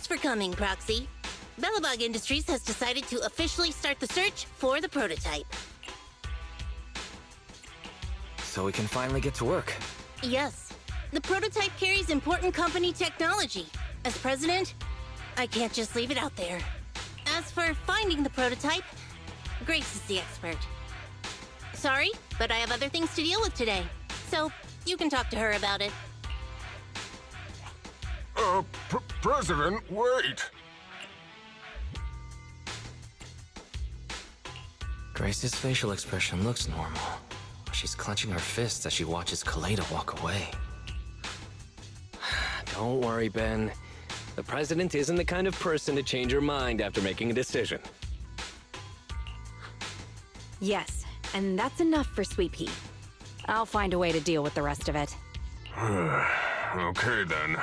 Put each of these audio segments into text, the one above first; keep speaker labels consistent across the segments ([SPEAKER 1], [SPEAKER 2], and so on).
[SPEAKER 1] for coming, Proxy. Bellabog Industries has decided to officially start the search for the prototype.
[SPEAKER 2] So we can finally get to work.
[SPEAKER 1] Yes. The prototype carries important company technology. As president, I can't just leave it out there. As for finding the prototype, Grace is the expert. Sorry, but I have other things to deal with today. So, you can talk to her about it.
[SPEAKER 3] President, wait!
[SPEAKER 2] Grace's facial expression looks normal. She's clenching her fists as she watches Kaleda walk away.
[SPEAKER 4] Don't worry, Ben. The president isn't the kind of person to change her mind after making a decision.
[SPEAKER 5] Yes, and that's enough for Sweet Pea. I'll find a way to deal with the rest of it.
[SPEAKER 3] Okay, then.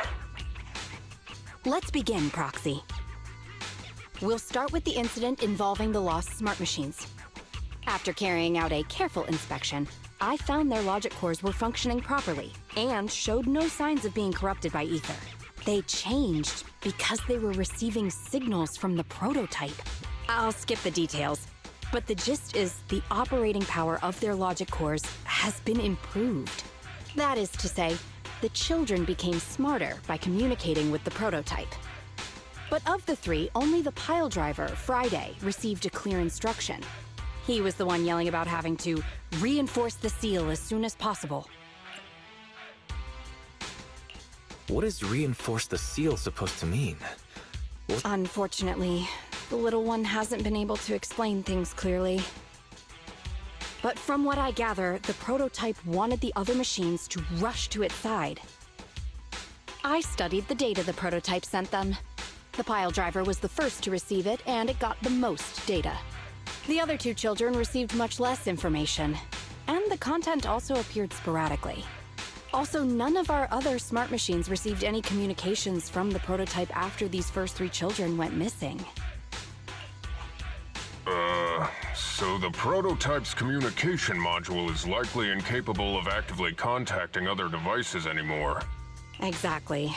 [SPEAKER 5] Let's begin, Proxy. We'll start with the incident involving the lost smart machines. After carrying out a careful inspection, I found their logic cores were functioning properly and showed no signs of being corrupted by ether. They changed because they were receiving signals from the prototype. I'll skip the details, but the gist is the operating power of their logic cores has been improved. That is to say, the children became smarter by communicating with the prototype. But of the three, only the pile driver, Friday, received a clear instruction. He was the one yelling about having to reinforce the seal as soon as possible.
[SPEAKER 2] What is reinforce the seal supposed to mean?
[SPEAKER 5] Unfortunately, the little one hasn't been able to explain things clearly. But from what I gather, the prototype wanted the other machines to rush to its side. I studied the data the prototype sent them. The pile driver was the first to receive it, and it got the most data. The other two children received much less information, and the content also appeared sporadically. Also, none of our other smart machines received any communications from the prototype after these first three children went missing.
[SPEAKER 3] So the prototype's communication module is likely incapable of actively contacting other devices anymore.
[SPEAKER 5] Exactly.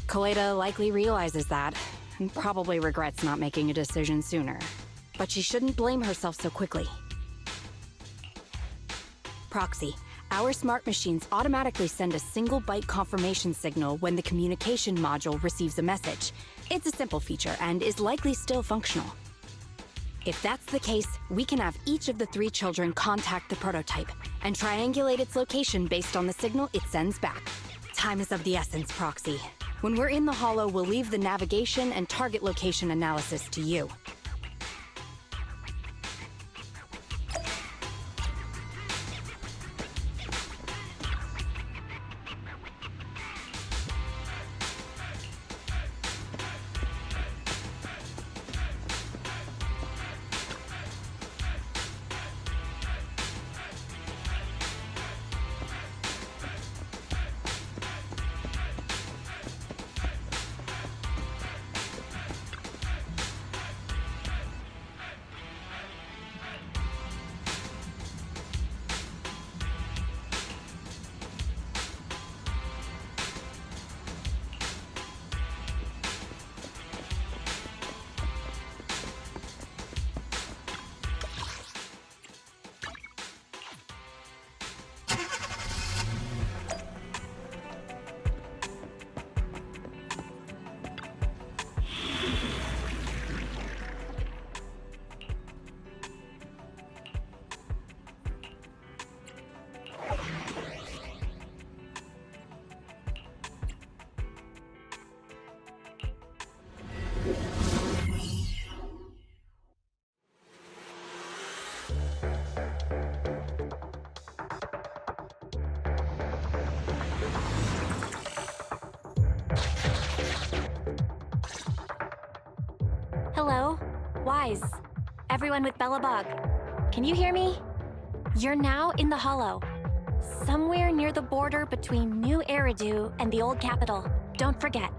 [SPEAKER 5] Kaleda likely realizes that, and probably regrets not making a decision sooner. But she shouldn't blame herself so quickly. Proxy, our smart machines automatically send a single byte confirmation signal when the communication module receives a message. It's a simple feature and is likely still functional. If that's the case, we can have each of the three children contact the prototype and triangulate its location based on the signal it sends back. Time is of the essence, Proxy. When we're in the Hollow, we'll leave the navigation and target location analysis to you.
[SPEAKER 6] Hello? Wise. Everyone with Bellabog. Can you hear me? You're now in the Hollow. Somewhere near the border between New Eridu and the Old Capital. Don't forget.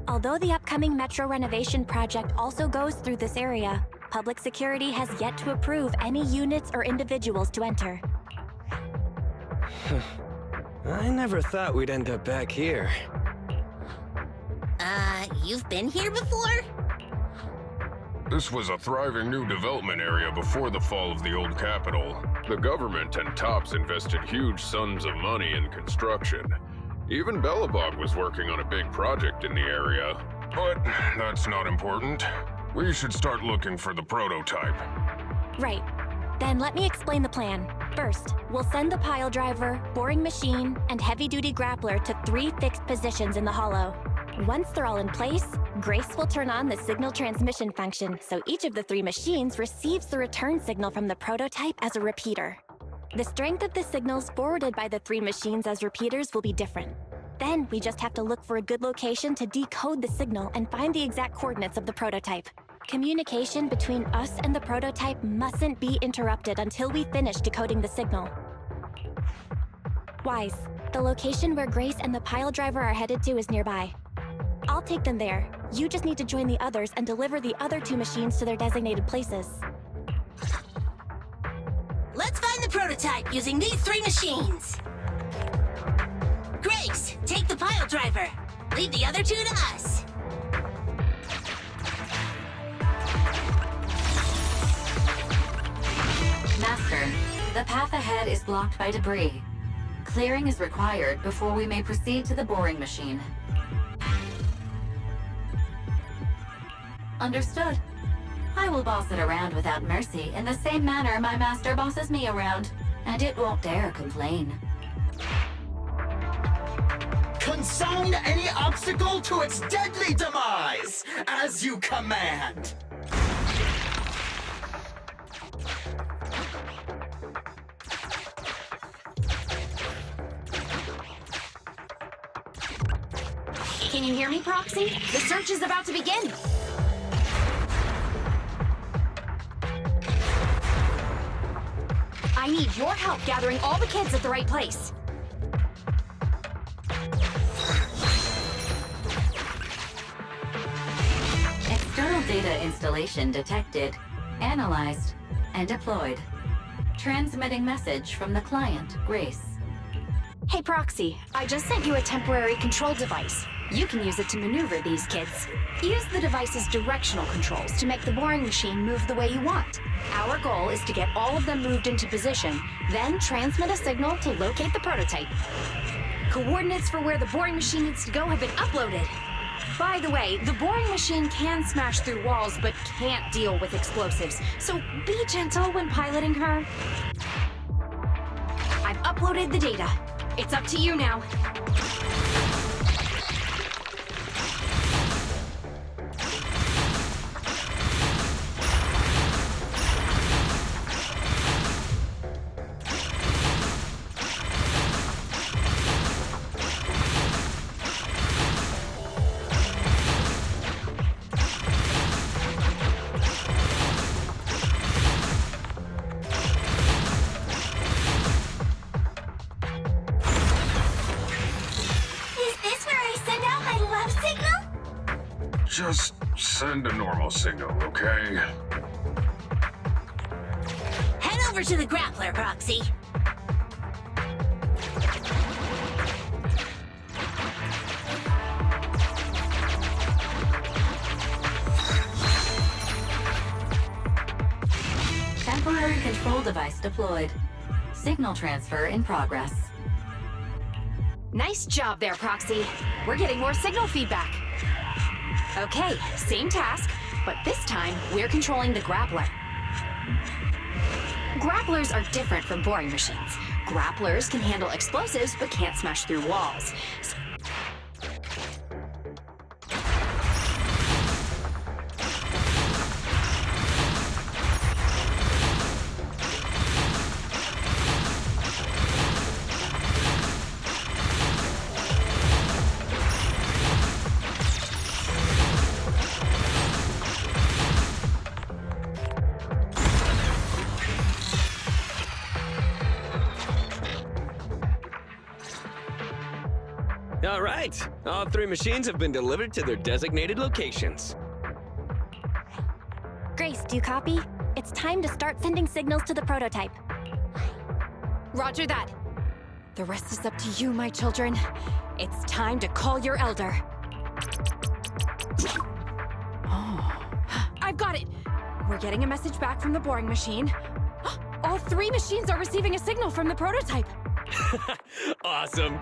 [SPEAKER 6] Although the upcoming metro renovation project also goes through this area, public security has yet to approve any units or individuals to enter.
[SPEAKER 4] I never thought we'd end up back here.
[SPEAKER 1] You've been here before?
[SPEAKER 3] This was a thriving new development area before the fall of the old capital. The government and Tops invested huge sums of money in construction. Even Belobog was working on a big project in the area. But that's not important. We should start looking for the prototype.
[SPEAKER 6] Right. Then let me explain the plan. First, we'll send the pile driver, boring machine, and heavy-duty grappler to 3 fixed positions in the hollow. Once they're all in place, Grace will turn on the signal transmission function, so each of the 3 machines receives the return signal from the prototype as a repeater. The strength of the signals forwarded by the 3 machines as repeaters will be different. Then we just have to look for a good location to decode the signal and find the exact coordinates of the prototype. Communication between us and the prototype mustn't be interrupted until we finish decoding the signal. Wise, the location where Grace and the pile driver are headed to is nearby. I'll take them there. You just need to join the others and deliver the other 2 machines to their designated places.
[SPEAKER 1] Let's find the prototype using these 3 machines. Grace, take the pile driver. Leave the other 2 to us.
[SPEAKER 7] Master, the path ahead is blocked by debris. Clearing is required before we may proceed to the boring machine. Understood. I will boss it around without mercy in the same manner my master bosses me around, and it won't dare complain.
[SPEAKER 8] Consign any obstacle to its deadly demise, as you command!
[SPEAKER 5] Can you hear me, Proxy? The search is about to begin. I need your help gathering all the kids at the right place.
[SPEAKER 7] External data installation detected, analyzed, and deployed. Transmitting message from the client, Grace.
[SPEAKER 5] Hey, Proxy, I just sent you a temporary control device. You can use it to maneuver these kids. Use the device's directional controls to make the boring machine move the way you want. Our goal is to get all of them moved into position, then transmit a signal to locate the prototype. Coordinates for where the boring machine needs to go have been uploaded. By the way, the boring machine can smash through walls, but can't deal with explosives, so be gentle when piloting her. I've uploaded the data. It's up to you now.
[SPEAKER 3] Just send a normal signal, okay?
[SPEAKER 1] Head over to the grappler, Proxy.
[SPEAKER 7] Temporary control device deployed. Signal transfer in progress.
[SPEAKER 5] Nice job there, Proxy. We're getting more signal feedback. Okay, same task, but this time we're controlling the grappler. Grapplers are different from boring machines. Grapplers can handle explosives but can't smash through walls.
[SPEAKER 4] All right, all 3 machines have been delivered to their designated locations.
[SPEAKER 6] Grace, do you copy? It's time to start sending signals to the prototype.
[SPEAKER 5] Roger that. The rest is up to you, my children. It's time to call your elder. I've got it! We're getting a message back from the boring machine. All 3 machines are receiving a signal from the prototype.
[SPEAKER 4] Awesome.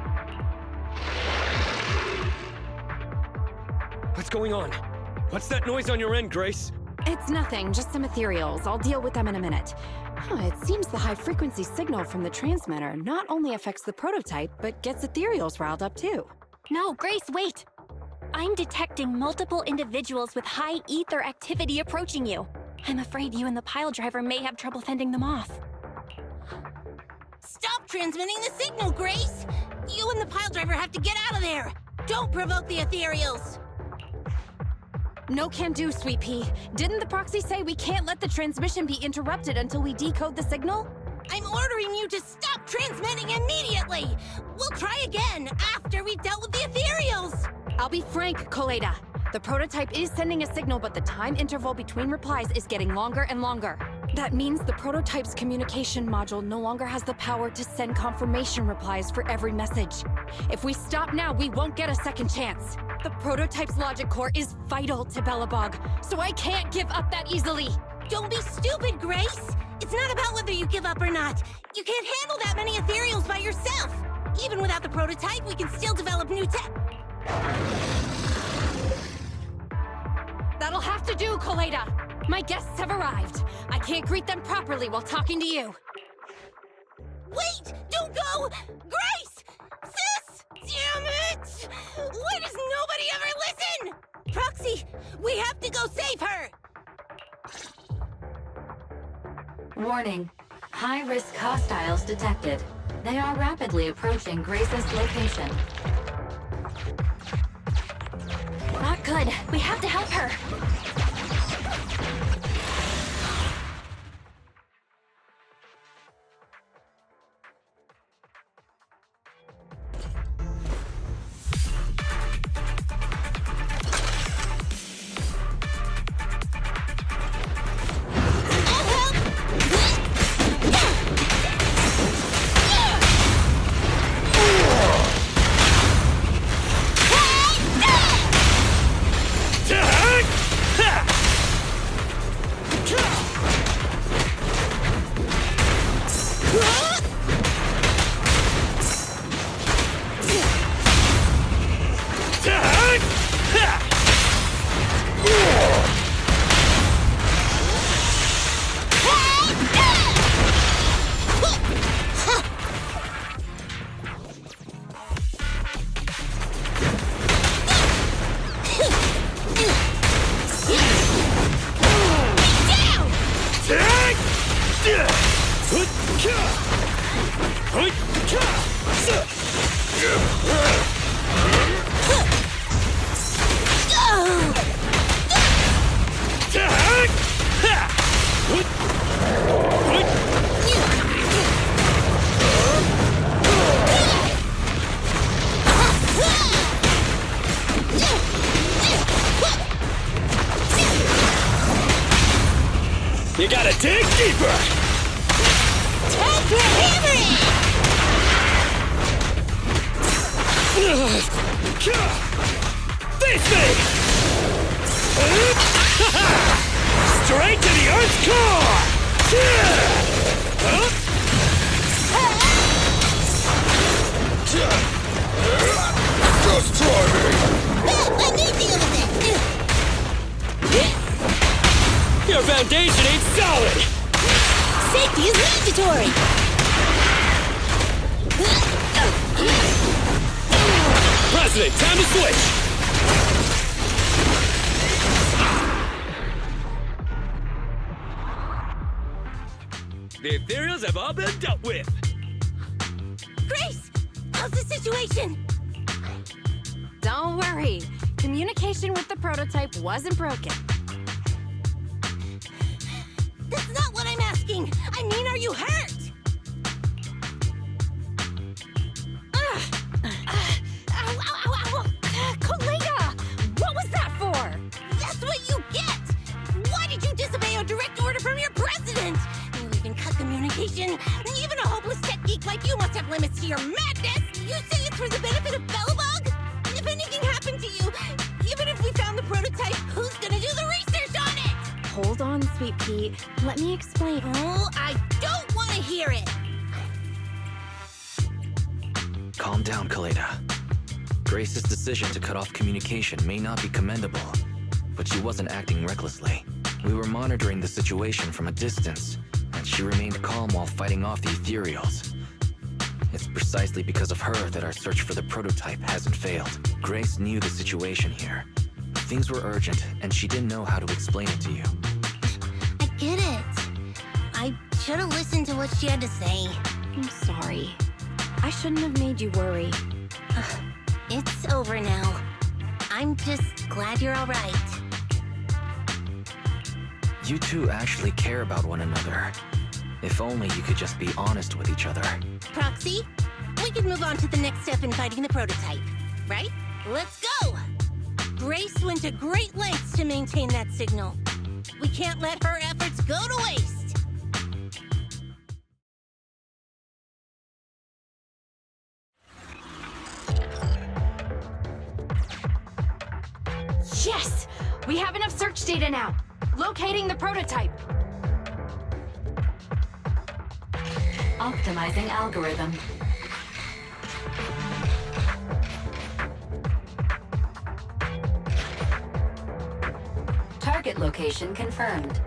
[SPEAKER 4] What's going on? What's that noise on your end, Grace?
[SPEAKER 5] It's nothing, just some ethereals. I'll deal with them in a minute. It seems the high-frequency signal from the transmitter not only affects the prototype, but gets ethereals riled up too.
[SPEAKER 6] No, Grace, wait! I'm detecting multiple individuals with high ether activity approaching you. I'm afraid you and the pile driver may have trouble fending them off.
[SPEAKER 1] Stop transmitting the signal, Grace! You and the pile driver have to get out of there! Don't provoke the ethereals!
[SPEAKER 5] No can do, Sweet Pea. Didn't the proxy say we can't let the transmission be interrupted until we decode the signal?
[SPEAKER 1] I'm ordering you to stop transmitting immediately! We'll try again after we've dealt with the ethereals!
[SPEAKER 5] I'll be frank, Koleda. The prototype is sending a signal, but the time interval between replies is getting longer and longer. That means the prototype's communication module no longer has the power to send confirmation replies for every message. If we stop now, we won't get a second chance. The prototype's logic core is vital to Belobog, so I can't give up that easily.
[SPEAKER 1] Don't be stupid, Grace! It's not about whether you give up or not. You can't handle that many ethereals by yourself. Even without the prototype, we can still develop new tech.
[SPEAKER 5] That'll have to do, Koleda. My guests have arrived. I can't greet them properly while talking to you.
[SPEAKER 1] Wait! Don't go! Grace! Sis! Damn it! Why does nobody ever listen? Proxy, we have to go save her!
[SPEAKER 7] Warning. High-risk hostiles detected. They are rapidly approaching Grace's location.
[SPEAKER 6] Not good. We have to help her.
[SPEAKER 4] You gotta dig deeper!
[SPEAKER 1] Take your hammering!
[SPEAKER 4] Face me! Straight to the Earth's core!
[SPEAKER 3] Just try me!
[SPEAKER 1] Let me deal with it!
[SPEAKER 4] Your foundation ain't solid!
[SPEAKER 1] Safety is mandatory!
[SPEAKER 4] President, time to switch! The ethereals have all been dealt with!
[SPEAKER 1] Grace! How's the situation?
[SPEAKER 5] Don't worry. Communication with the prototype wasn't broken.
[SPEAKER 1] That's not what I'm asking! I mean, are you hurt?
[SPEAKER 5] Ow, ow, ow, ow! Koleda! What was that for?
[SPEAKER 1] That's what you get! Why did you disobey a direct order from your president? You even cut communication. Even a hopeless tech geek like you must have limits to your madness! You say it's for the benefit of Belobog? If anything happens happen to you. Even if we found the prototype, who's gonna do the research on it?
[SPEAKER 5] Hold on, Sweet Pea. Let me explain.
[SPEAKER 1] Oh, I don't want to hear it.
[SPEAKER 2] Calm down, Kaleda. Grace's decision to cut off communication may not be commendable, but she wasn't acting recklessly. We were monitoring the situation from a distance, and she remained calm while fighting off the ethereals. It's precisely because of her that our search for the prototype hasn't failed. Grace knew the situation here. Things were urgent, and she didn't know how to explain it to you.
[SPEAKER 1] I get it. I should have listened to what she had to say.
[SPEAKER 5] I'm sorry. I shouldn't have made you worry.
[SPEAKER 1] It's over now. I'm just glad you're all right.
[SPEAKER 2] You two actually care about one another. If only you could just be honest with each other.
[SPEAKER 1] Proxy, we can move on to the next step in fighting the prototype, right? Let's go! Grace went to great lengths to maintain that signal. We can't let her efforts go to waste.
[SPEAKER 5] Yes! We have enough search data now. Locating the prototype.
[SPEAKER 7] Optimizing algorithm. Target location confirmed.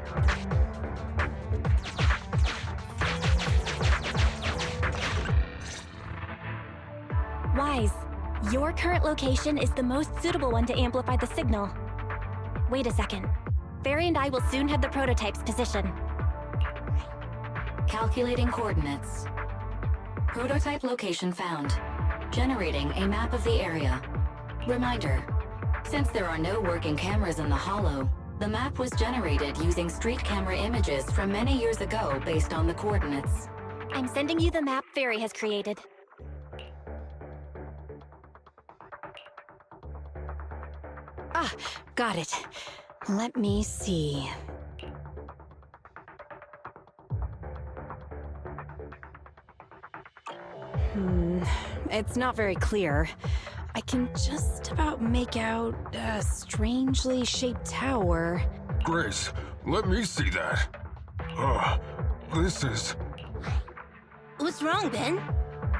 [SPEAKER 6] Wise, your current location is the most suitable one to amplify the signal. Wait a second. Fairy and I will soon have the prototype's position.
[SPEAKER 7] Calculating coordinates. Prototype location found. Generating a map of the area. Reminder, since there are no working cameras in the Hollow, the map was generated using street camera images from many years ago based on the coordinates.
[SPEAKER 6] I'm sending you the map Fairy has created.
[SPEAKER 5] Ah, got it. Let me see. It's not very clear. I can just about make out a strangely shaped tower.
[SPEAKER 3] Grace, let me see that. This is...
[SPEAKER 1] What's wrong, Ben?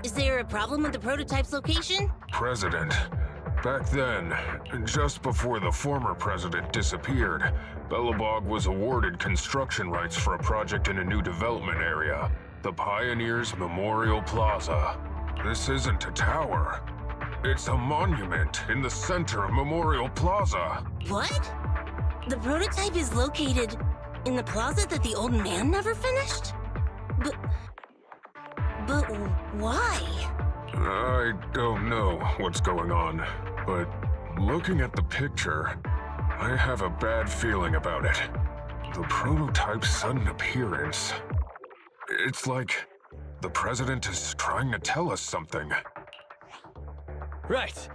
[SPEAKER 1] Is there a problem with the prototype's location?
[SPEAKER 3] President. Back then, just before the former president disappeared, Belobog was awarded construction rights for a project in a new development area, the Pioneers Memorial Plaza. This isn't a tower. It's a monument in the center of Memorial Plaza.
[SPEAKER 1] What? The prototype is located in the plaza that the old man never finished? But why?
[SPEAKER 3] I don't know what's going on, but looking at the picture, I have a bad feeling about it. The prototype's sudden appearance. It's like the president is trying to tell us something.
[SPEAKER 4] Right.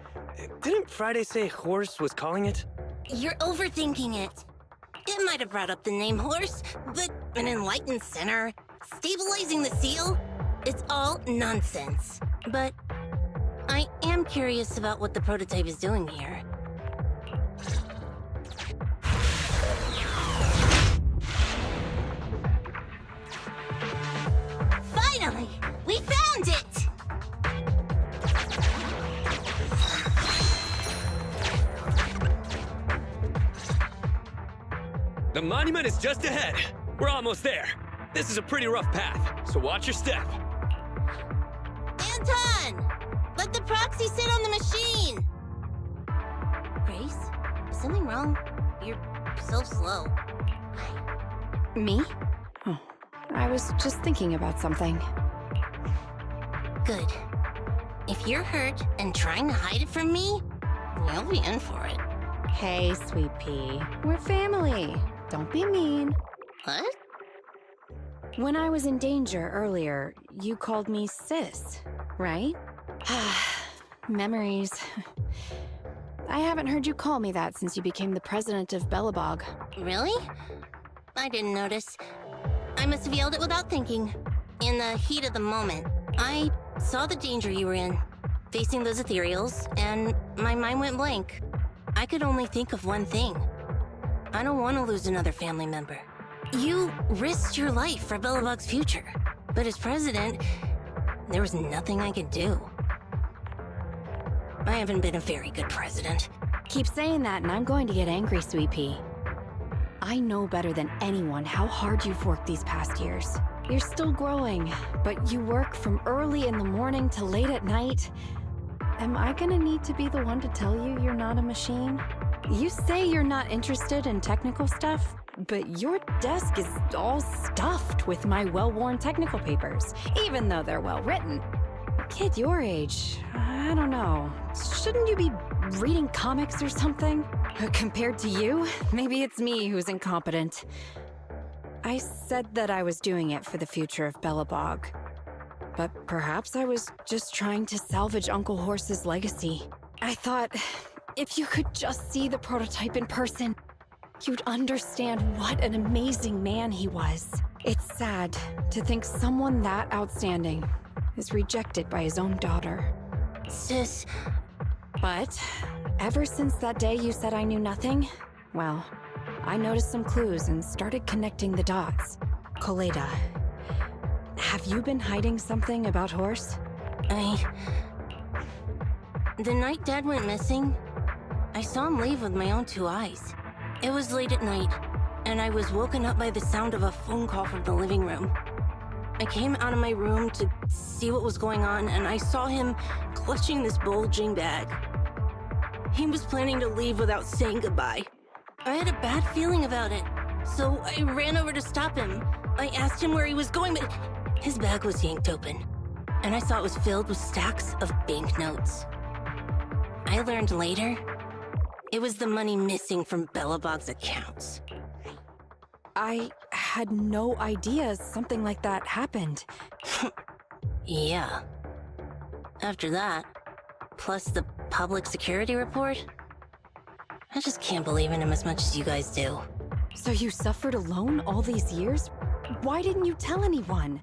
[SPEAKER 4] Didn't Friday say Horse was calling it?
[SPEAKER 1] You're overthinking it. It might have brought up the name Horse, but an enlightened center, stabilizing the seal, it's all nonsense. But I am curious about what the prototype is doing here. Finally! We found it!
[SPEAKER 4] The monument is just ahead. We're almost there. This is a pretty rough path, so watch your step.
[SPEAKER 1] Anton! Let the proxy sit on the machine! Grace, is something wrong? You're so slow.
[SPEAKER 5] Me? Oh, I was just thinking about something.
[SPEAKER 1] Good. If you're hurt and trying to hide it from me, you'll be in for it.
[SPEAKER 5] Hey, Sweet Pea. We're family. Don't be mean.
[SPEAKER 1] What?
[SPEAKER 5] When I was in danger earlier, you called me sis, right? Memories. I haven't heard you call me that since you became the president of Belobog.
[SPEAKER 1] Really? I didn't notice. I must have yelled it without thinking. In the heat of the moment. I saw the danger you were in. facing those ethereals, and my mind went blank. I could only think of one thing. I don't want to lose another family member. You risked your life for Belobog's future, but as president, there was nothing I could do. I haven't been a very good president.
[SPEAKER 5] Keep saying that and I'm going to get angry, Sweet Pea. I know better than anyone how hard you've worked these past years. You're still growing, but you work from early in the morning to late at night. Am I gonna need to be the one to tell you you're not a machine? You say you're not interested in technical stuff, but your desk is all stuffed with my well-worn technical papers, even though they're well-written. A kid your age, I don't know. Shouldn't you be reading comics or something? Compared to you, maybe it's me who's incompetent. I said that I was doing it for the future of Belobog. But perhaps I was just trying to salvage Uncle Horse's legacy. I thought, if you could just see the prototype in person, you'd understand what an amazing man he was. It's sad to think someone that outstanding is rejected by his own daughter.
[SPEAKER 1] Sis...
[SPEAKER 5] But ever since that day you said I knew nothing, well, I noticed some clues and started connecting the dots. Koleda, have you been hiding something about Horse?
[SPEAKER 1] The night Dad went missing, I saw him leave with my own two eyes. It was late at night, and I was woken up by the sound of a phone call from the living room. I came out of my room to see what was going on, and I saw him clutching this bulging bag. He was planning to leave without saying goodbye. I had a bad feeling about it, so I ran over to stop him. I asked him where he was going, but his bag was yanked open, and I saw it was filled with stacks of banknotes. I learned later, it was the money missing from Belobog's accounts.
[SPEAKER 5] I had no idea something like that happened.
[SPEAKER 1] Yeah. After that, plus the public security report, I just can't believe in him as much as you guys do.
[SPEAKER 5] So you suffered alone all these years? Why didn't you tell anyone?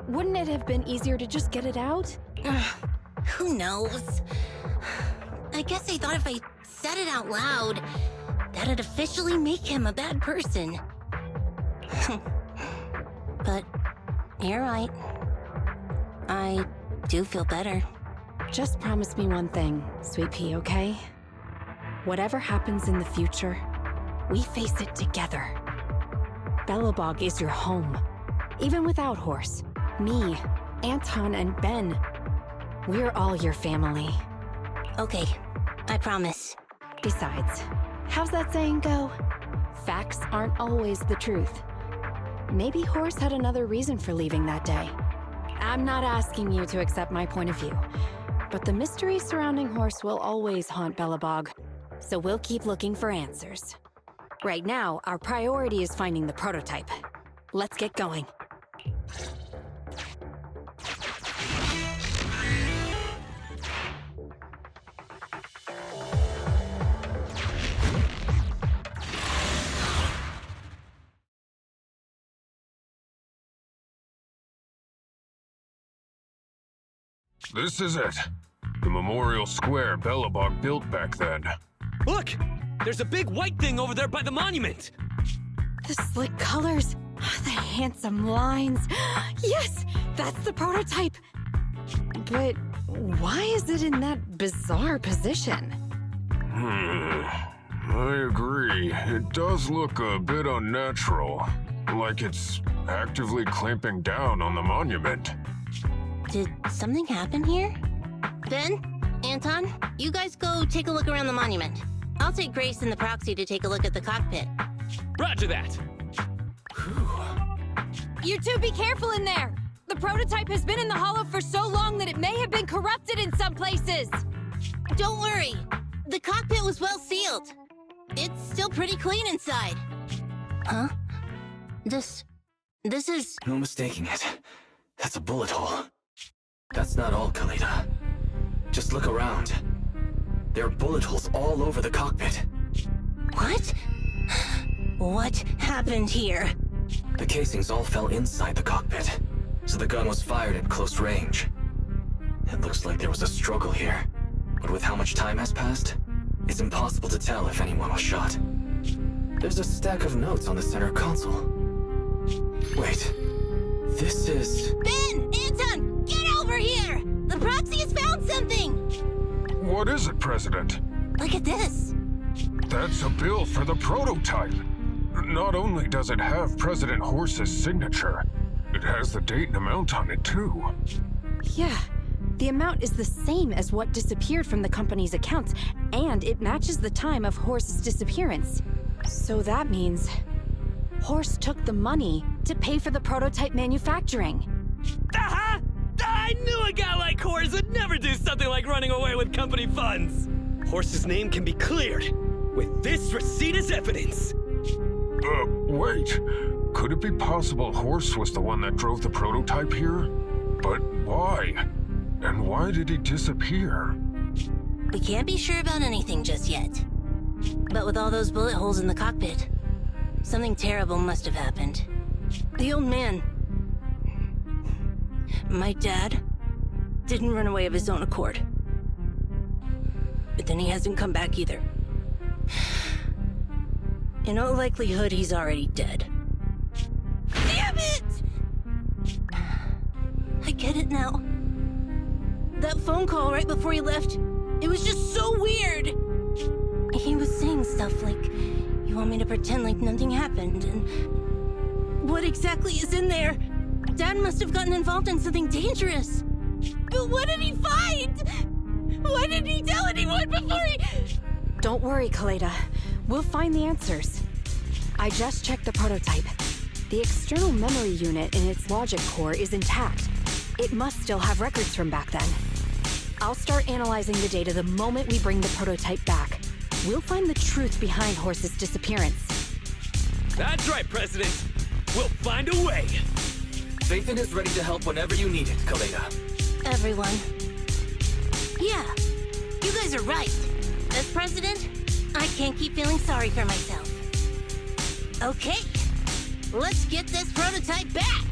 [SPEAKER 5] Wouldn't it have been easier to just get it out?
[SPEAKER 1] Who knows? I guess I thought if I said it out loud, that'd officially make him a bad person. But you're right. I do feel better.
[SPEAKER 5] Just promise me one thing, Sweet Pea, okay? Whatever happens in the future, we face it together. Belobog is your home. Even without Horse, me, Anton, and Ben, we're all your family.
[SPEAKER 1] Okay, I promise.
[SPEAKER 5] Besides, how's that saying go? Facts aren't always the truth. Maybe Horse had another reason for leaving that day. I'm not asking you to accept my point of view, but the mystery surrounding Horse will always haunt Belobog, so we'll keep looking for answers. Right now, our priority is finding the prototype. Let's get going.
[SPEAKER 3] This is it. The memorial square Belobog built back then.
[SPEAKER 4] Look! There's a big white thing over there by the monument!
[SPEAKER 5] The slick colors, the handsome lines. Yes, that's the prototype. But why is it in that bizarre position?
[SPEAKER 3] I agree. It does look a bit unnatural. Like it's actively clamping down on the monument.
[SPEAKER 1] Did something happen here? Ben? Anton? You guys go take a look around the monument. I'll take Grace and the proxy to take a look at the cockpit.
[SPEAKER 4] Roger that!
[SPEAKER 5] You two be careful in there! The prototype has been in the hollow for so long that it may have been corrupted in some places!
[SPEAKER 1] Don't worry. The cockpit was well sealed. It's still pretty clean inside. Huh? This is...
[SPEAKER 2] No mistaking it. That's a bullet hole. That's not all, Kaleda. Just look around. There are bullet holes all over the cockpit.
[SPEAKER 1] What? What happened here?
[SPEAKER 2] The casings all fell inside the cockpit, so the gun was fired at close range. It looks like there was a struggle here. But with how much time has passed, it's impossible to tell if anyone was shot. There's a stack of notes on the center console. Wait, this is...
[SPEAKER 1] Ben! Anton! Get over here! The proxy has found something!
[SPEAKER 3] What is it, President?
[SPEAKER 1] Look at this.
[SPEAKER 3] That's a bill for the prototype. Not only does it have President Horse's signature, it has the date and amount on it, too.
[SPEAKER 5] Yeah, the amount is the same as what disappeared from the company's accounts, and it matches the time of Horse's disappearance. So that means Horse took the money to pay for the prototype manufacturing.
[SPEAKER 4] Aha! I knew a guy like Horse would never do something like running away with company funds. Horse's name can be cleared with this receipt as evidence.
[SPEAKER 3] Wait. Could it be possible Horse was the one that drove the prototype here? But why? And why did he disappear?
[SPEAKER 1] We can't be sure about anything just yet. But with all those bullet holes in the cockpit, something terrible must have happened. The old man, my dad, didn't run away of his own accord. But then he hasn't come back either. In all likelihood, he's already dead. Damn it! I get it now. That phone call right before he left, it was just so weird. He was saying stuff like, you want me to pretend like nothing happened, and what exactly is in there? Dad must have gotten involved in something dangerous. But what did he find? Why didn't he tell anyone before he...
[SPEAKER 5] Don't worry, Kaleda. We'll find the answers. I just checked the prototype. The external memory unit in its logic core is intact. It must still have records from back then. I'll start analyzing the data the moment we bring the prototype back. We'll find the truth behind Horse's disappearance.
[SPEAKER 4] That's right, President. We'll find a way.
[SPEAKER 2] Phaethon is ready to help whenever you need it, Kaleda.
[SPEAKER 1] Everyone. Yeah, you guys are right. As president, I can't keep feeling sorry for myself. Okay, let's get this prototype back!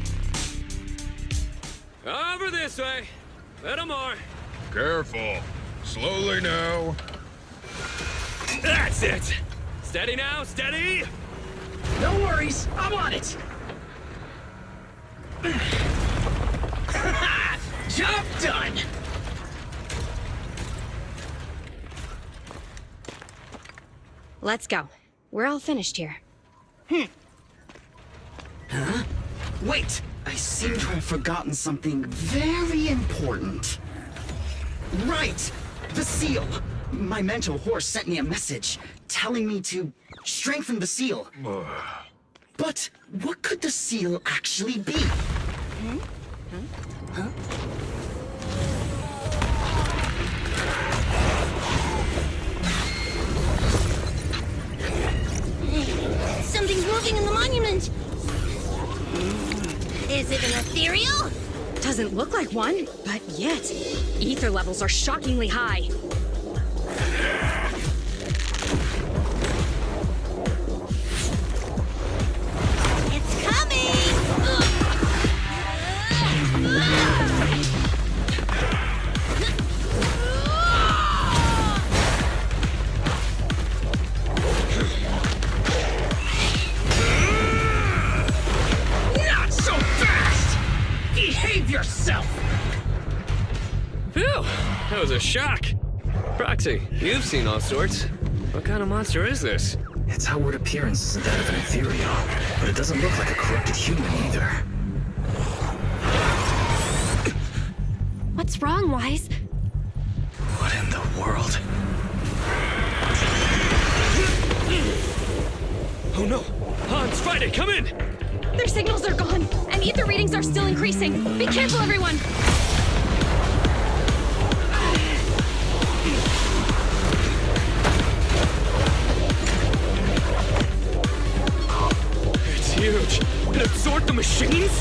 [SPEAKER 4] Over this way. Little more.
[SPEAKER 3] Careful. Slowly now.
[SPEAKER 4] That's it. Steady now, steady.
[SPEAKER 8] No worries, I'm on it. Job done.
[SPEAKER 5] Let's go. We're all finished here.
[SPEAKER 8] Huh? Wait! I seem to have forgotten something very important. Right! The seal! My mentor Horse sent me a message telling me to strengthen the seal. But what could the seal actually be?
[SPEAKER 1] Something's moving in the monument! Is it an ethereal?
[SPEAKER 5] Doesn't look like one, but yet, ether levels are shockingly high.
[SPEAKER 1] It's coming!
[SPEAKER 8] Not so fast! Behave yourself!
[SPEAKER 4] Phew, that was a shock. Proxy, you've seen all sorts. What kind of monster is this?
[SPEAKER 2] Its outward appearance isn't that of an ethereal, but it doesn't look like a corrupted human either.
[SPEAKER 6] What's wrong, Wise?
[SPEAKER 2] What in the world?
[SPEAKER 4] Oh no! Hans, Friday, come in!
[SPEAKER 5] Their signals are gone, and ether readings are still increasing. Be careful, everyone!
[SPEAKER 4] It's huge. It absorbed the machines?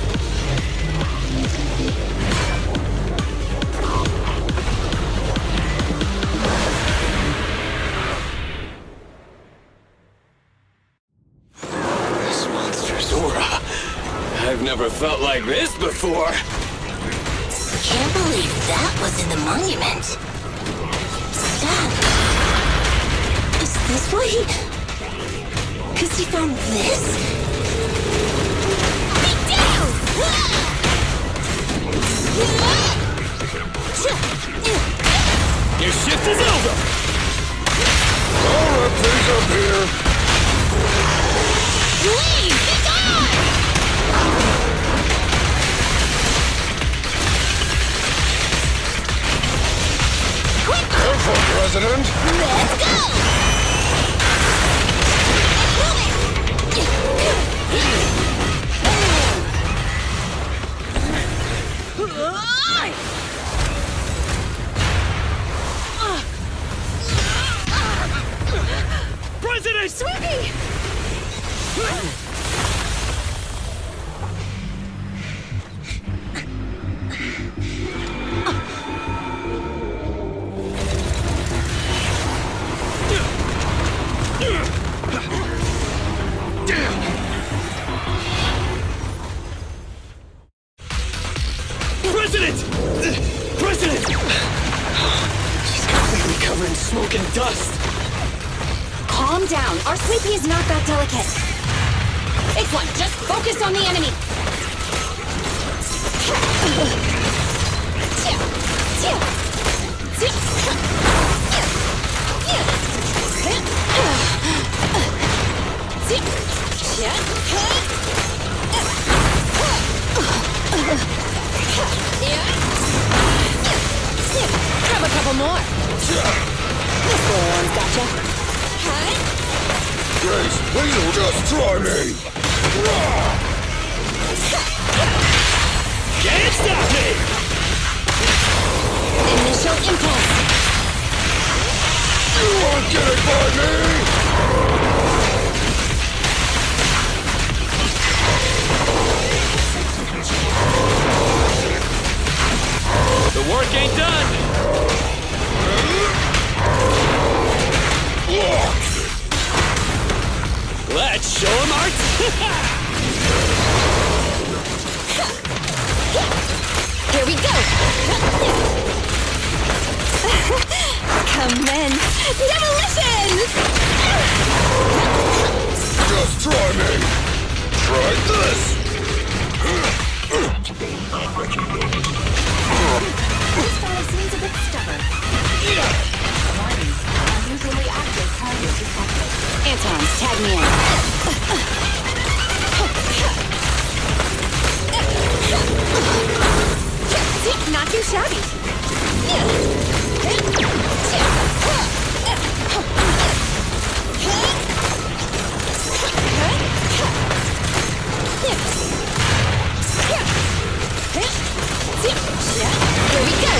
[SPEAKER 4] This monster's aura. I've never felt like this before.
[SPEAKER 1] can't believe that was in the monument. Dad, is this why he... 'Cause he found this? Be down!
[SPEAKER 4] Your shift is over!
[SPEAKER 3] I'll wrap things up here.
[SPEAKER 1] Leave! Be gone!
[SPEAKER 3] Careful, President.
[SPEAKER 1] Let's go!
[SPEAKER 4] President!
[SPEAKER 5] Sweetie!
[SPEAKER 4] President! President! She's completely covered in smoke and dust.
[SPEAKER 5] Calm down. Our sweet pea is not that delicate. It's one. Just focus on the enemy. Grab a couple more. This little one's gotcha.
[SPEAKER 3] Grace, please just try me.
[SPEAKER 4] Can't stop me!
[SPEAKER 5] Initial impulse.
[SPEAKER 3] You won't get it by me.
[SPEAKER 4] The work ain't done! Let's show 'em our...
[SPEAKER 5] Here we go! Commence demolition!
[SPEAKER 3] Just try me. Try this.
[SPEAKER 5] This fellow seems a bit stubborn.
[SPEAKER 7] Warning. Unusually active target detected.
[SPEAKER 5] Anton, tag me in. Not too shabby. Here we go.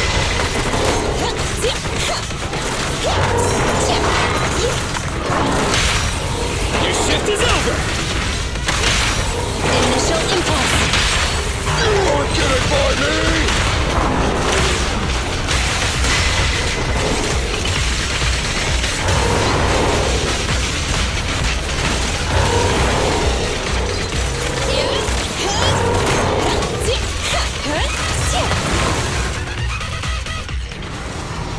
[SPEAKER 4] Your shift is over!
[SPEAKER 5] Initial impulse.
[SPEAKER 3] You won't get it by me.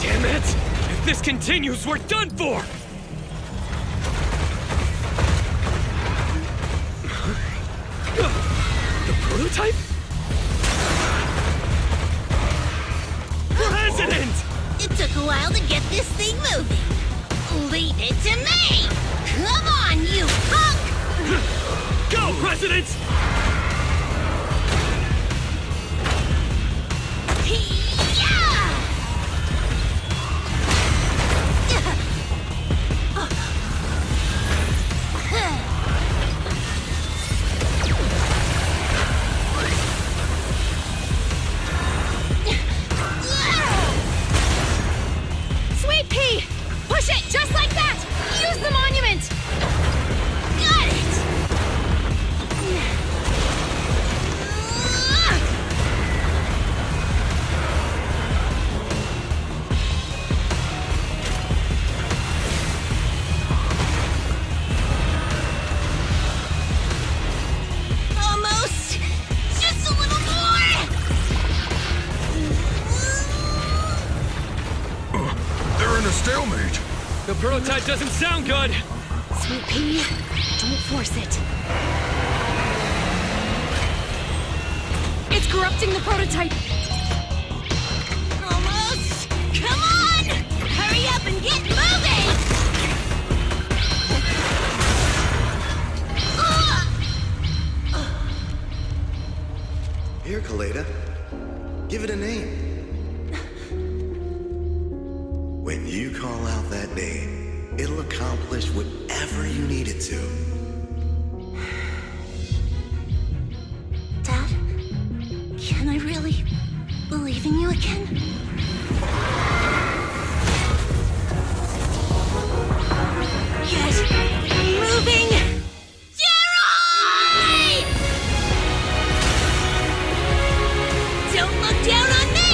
[SPEAKER 4] Damn it! If this continues, we're done for! The prototype? President!
[SPEAKER 1] It took a while to get this thing moving. Leave it to me! Come on, you punk!
[SPEAKER 4] Go, President!
[SPEAKER 5] Sweet pea! Push it just like that! Use the monument!
[SPEAKER 1] Got it!
[SPEAKER 3] stalemate.
[SPEAKER 4] The prototype doesn't sound good!
[SPEAKER 5] Sweet pea, don't force it. It's corrupting the prototype.
[SPEAKER 1] Almost! Come on! Hurry up and get moving!
[SPEAKER 9] Here, Kaleda. Give it a name. When you call out that name, it'll accomplish whatever you need it to.
[SPEAKER 1] Dad, can I really believe in you again? Get moving! Gerald! Don't look down on me!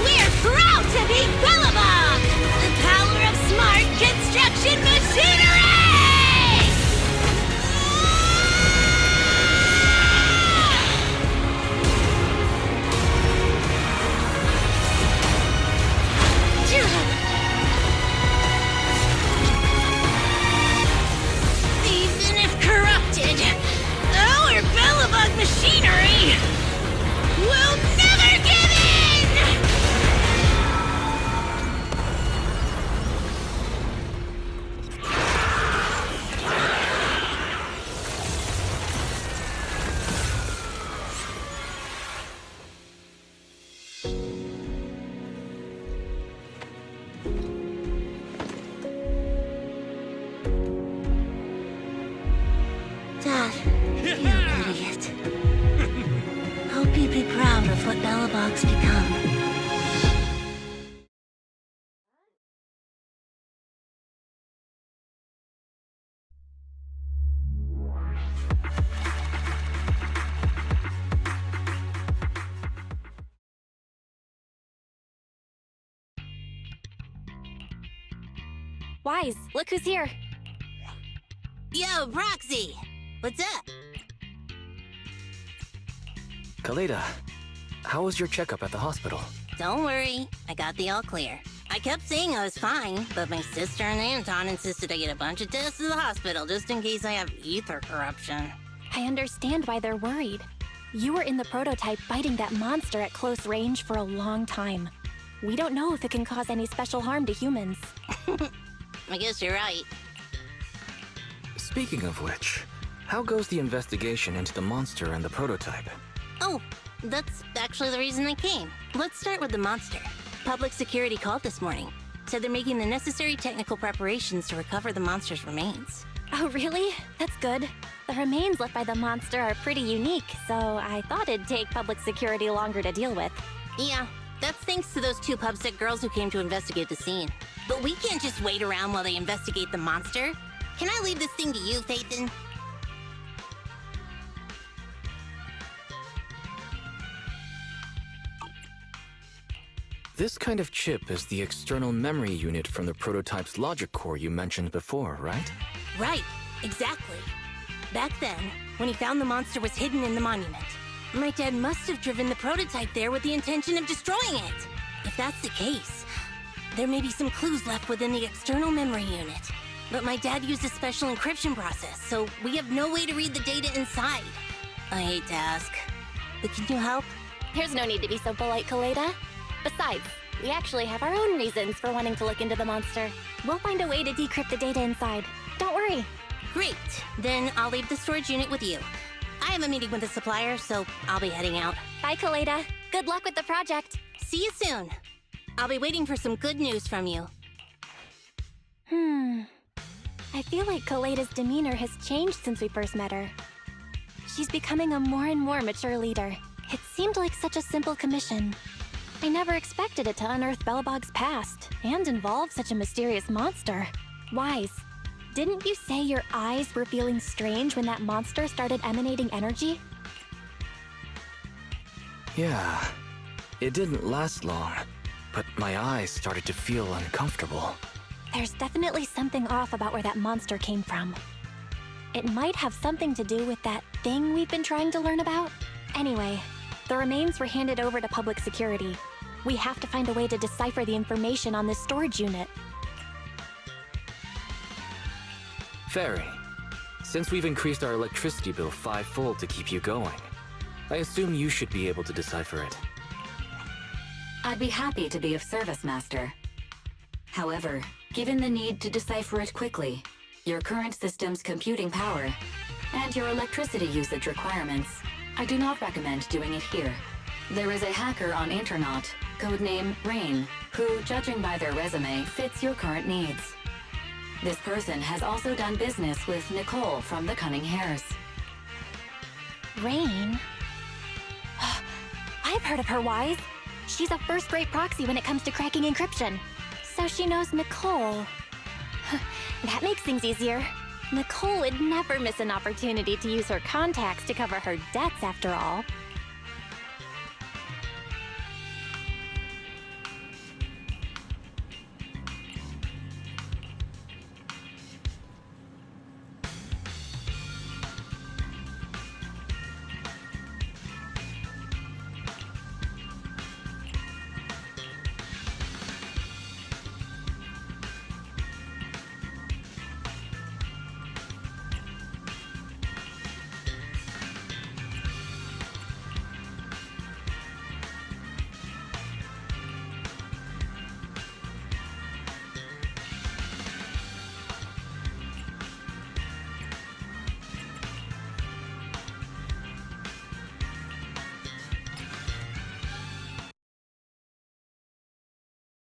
[SPEAKER 1] We're proud to be Bellabog! The power of smart construction machinery! Even if corrupted, our Bellabog machinery will never give in! Dad, you idiot. Hope you'd be proud of what Bellabog's become.
[SPEAKER 6] Wise, look who's here.
[SPEAKER 1] Yo, Proxy! What's up?
[SPEAKER 2] Kaleda, how was your checkup at the hospital?
[SPEAKER 1] Don't worry, I got the all clear. I kept saying I was fine, but my sister and Anton insisted I get a bunch of tests at the hospital just in case I have ether corruption.
[SPEAKER 6] I understand why they're worried. You were in the prototype fighting that monster at close range for a long time. We don't know if it can cause any special harm to humans.
[SPEAKER 1] I guess you're right.
[SPEAKER 2] Speaking of which, how goes the investigation into the monster and the prototype?
[SPEAKER 1] Oh, that's actually the reason I came. Let's start with the monster. Public security called this morning. Said they're making the necessary technical preparations to recover the monster's remains.
[SPEAKER 6] Oh, really? That's good. The remains left by the monster are pretty unique, so I thought it'd take public security longer to deal with.
[SPEAKER 1] Yeah, that's thanks to those two pubsec girls who came to investigate the scene. But we can't just wait around while they investigate the monster. Can I leave this thing to you, Phaethon?
[SPEAKER 2] This kind of chip is the external memory unit from the prototype's logic core you mentioned before, right?
[SPEAKER 1] Right, exactly. Back then, when he found the monster was hidden in the monument, my dad must have driven the prototype there with the intention of destroying it. If that's the case, there may be some clues left within the external memory unit. But my dad used a special encryption process, so we have no way to read the data inside. I hate to ask, but can you help?
[SPEAKER 6] There's no need to be so polite, Kaleda. Besides, we actually have our own reasons for wanting to look into the monster. We'll find a way to decrypt the data inside. Don't worry.
[SPEAKER 1] Great, then I'll leave the storage unit with you. I have a meeting with the supplier, so I'll be heading out.
[SPEAKER 6] Bye, Kaleda. Good luck with the project.
[SPEAKER 1] See you soon. I'll be waiting for some good news from you.
[SPEAKER 6] I feel like Kaleda's demeanor has changed since we first met her. She's becoming a more and more mature leader. It seemed like such a simple commission. I never expected it to unearth Bellabog's past and involve such a mysterious monster. Wise, didn't you say your eyes were feeling strange when that monster started emanating energy?
[SPEAKER 2] Yeah, it didn't last long, but my eyes started to feel uncomfortable.
[SPEAKER 6] There's definitely something off about where that monster came from. It might have something to do with that thing we've been trying to learn about. Anyway, the remains were handed over to public security. We have to find a way to decipher the information on this storage unit.
[SPEAKER 2] Fairy, since we've increased our electricity bill 5-fold to keep you going, I assume you should be able to decipher it.
[SPEAKER 7] I'd be happy to be of service, Master. However, given the need to decipher it quickly, your current system's computing power, and your electricity usage requirements, I do not recommend doing it here. There is a hacker on Internaut, codename Rain, who, judging by their resume, fits your current needs. This person has also done business with Nicole from the Cunning Hares.
[SPEAKER 6] Rain? I've heard of her, Wise. She's a first-rate proxy when it comes to cracking encryption. So she knows Nicole. That makes things easier. Nicole would never miss an opportunity to use her contacts to cover her debts, after all.